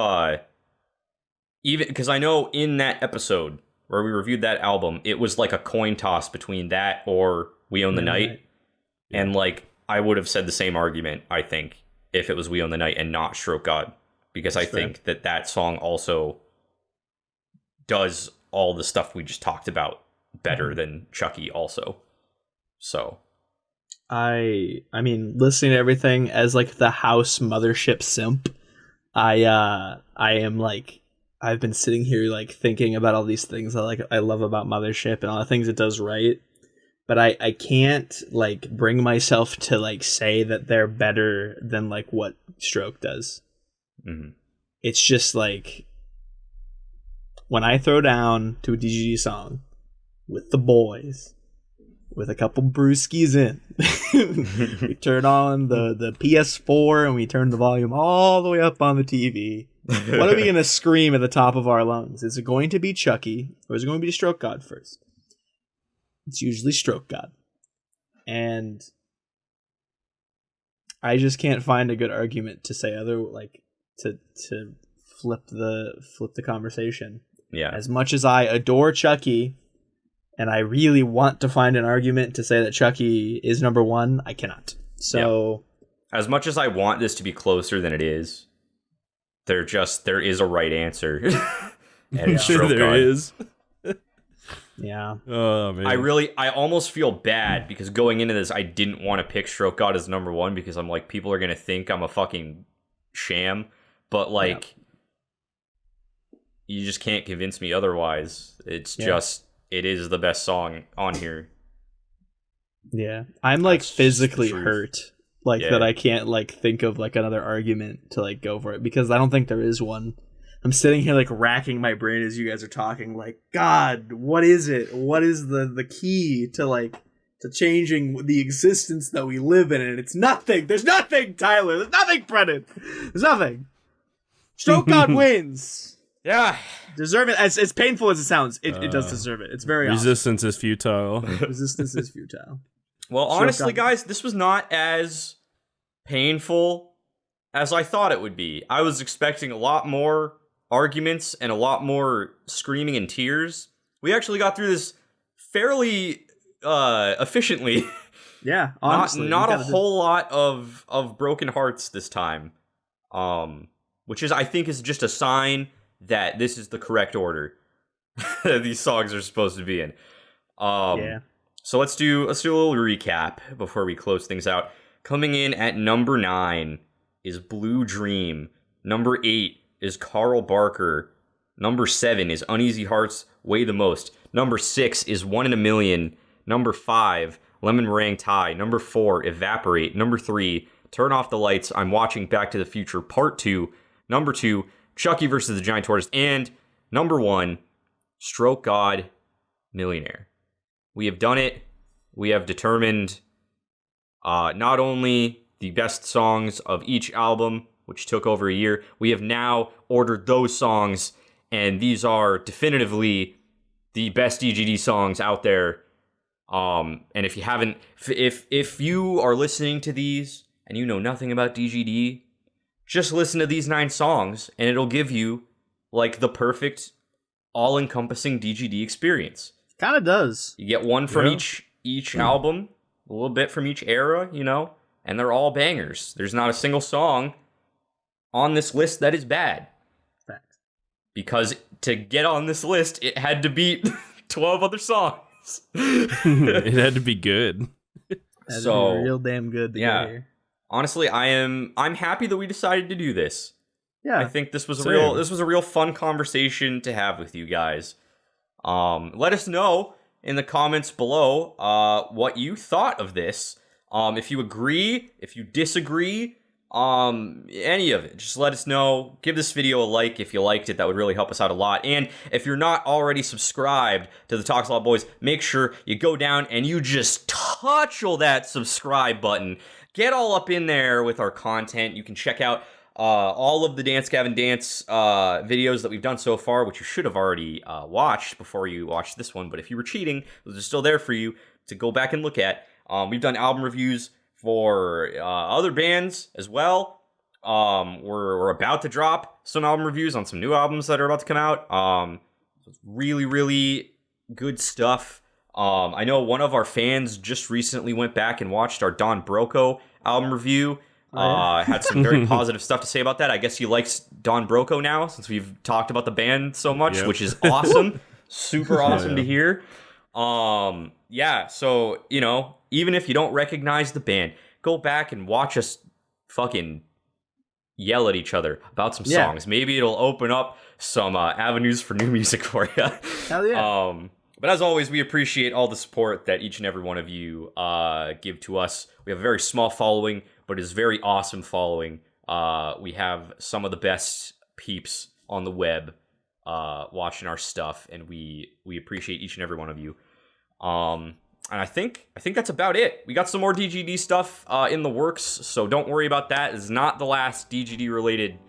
even because I know in that episode where we reviewed that album, it was like a coin toss between that or We Own the Night. Right. And like I would have said the same argument, I think, if it was We Own the Night and not Stroke God, because I think that song also does all the stuff we just talked about better than Chucky also. So I mean, listening to everything as like the house mothership simp, I am like, I've been sitting here like thinking about all these things I love about Mothership and all the things it does right, but I can't like bring myself to like say that they're better than like what Stroke does. mm-hmm. It's just like when I throw down to a DGD song with the boys, with a couple brewskis in, we turn on the PS4 and we turn the volume all the way up on the TV. What are we going to scream at the top of our lungs? Is it going to be Chucky or is it going to be Stroke God first? It's usually Stroke God. And I just can't find a good argument to say other, like, to flip the conversation. Yeah. As much as I adore Chucky and I really want to find an argument to say that Chucky is number one, I cannot. So as much as I want this to be closer than it is, there is a right answer. And it's Sure Stroke there God. is. yeah. Oh man. I almost feel bad because going into this, I didn't want to pick Stroke God as number one because I'm like, people are going to think I'm a fucking sham. But like, you just can't convince me otherwise. It's just, it is the best song on here. Yeah. I'm like That's just physically the truth. hurt. Like that I can't like think of like another argument to like go for it because I don't think there is one. I'm sitting here like racking my brain as you guys are talking like, God, what is it? What is the key to like to changing the existence that we live in? And it's nothing. There's nothing, Tyler. There's nothing, Brennan. There's nothing. Stroke God wins. Yeah. Deserve it. As painful as it sounds, it does deserve it. It's very resistance is futile. awesome. Resistance is futile. Well, Stroke honestly, God. guys, this was not as painful as I thought it would be. I was expecting a lot more arguments and a lot more screaming and tears. We actually got through this fairly efficiently. Yeah, honestly, not a whole lot of broken hearts this time. Which is, I think, is just a sign that this is the correct order these songs are supposed to be in. Yeah. So let's do a little recap before we close things out. Coming in at number 9 is Blue Dream. Number 8 is Carl Barker. Number 7 is Uneasy Hearts Weigh the Most. Number 6 is 1 in a Million. Number 5, Lemon Meringue Tie. Number 4, Evaporate. Number 3, Turn Off the Lights. I'm Watching Back to the Future Part 2. Number 2, Chucky versus the Giant Tortoise. And number 1, Stroke God Millionaire. We have done it. We have determined not only the best songs of each album, which took over a year, we have now ordered those songs, and these are definitively the best DGD songs out there. And if you haven't, if you are listening to these and you know nothing about DGD, just listen to these 9 songs, and it'll give you like the perfect, all-encompassing DGD experience. Kind of does. You get one from each album, a little bit from each era, you know, and they're all bangers. There's not a single song on this list that is bad. Fact. Because to get on this list, it had to beat 12 other songs. It had to be good. That'd So, be real damn good to yeah. get here. Honestly, I'm happy that we decided to do this. Yeah. I think this was a Same. real fun conversation to have with you guys. Let us know in the comments below what you thought of this. If you agree, if you disagree, any of it, just let us know. Give this video a like if you liked it. That would really help us out a lot. And if you're not already subscribed to the Talks a Lot Boys, make sure you go down and you just touch that subscribe button. Get all up in there with our content. You can check out all of the Dance Gavin Dance videos that we've done so far, which you should have already watched before you watched this one. But if you were cheating, those are still there for you to go back and look at. We've done album reviews for other bands as well. we're about to drop some album reviews on some new albums that are about to come out. It's really, really good stuff. I know one of our fans just recently went back and watched our Don Broco album review. Had some very positive stuff to say about that. I guess he likes Don Broco now since we've talked about the band so much, which is awesome. Super awesome to hear. Yeah, so, you know, even if you don't recognize the band, go back and watch us fucking yell at each other about some songs. Maybe it'll open up some avenues for new music for you. Hell yeah. But as always, we appreciate all the support that each and every one of you give to us. We have a very small following, but it's very awesome following. We have some of the best peeps on the web watching our stuff, and we appreciate each and every one of you. And I think that's about it. We got some more DGD stuff in the works, so don't worry about that. It's not the last DGD related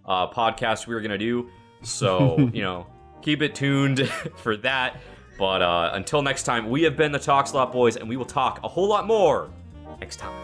podcast we're gonna do. So you know, keep it tuned for that. But until next time, we have been the Talk Slot Boys, and we will talk a whole lot more next time.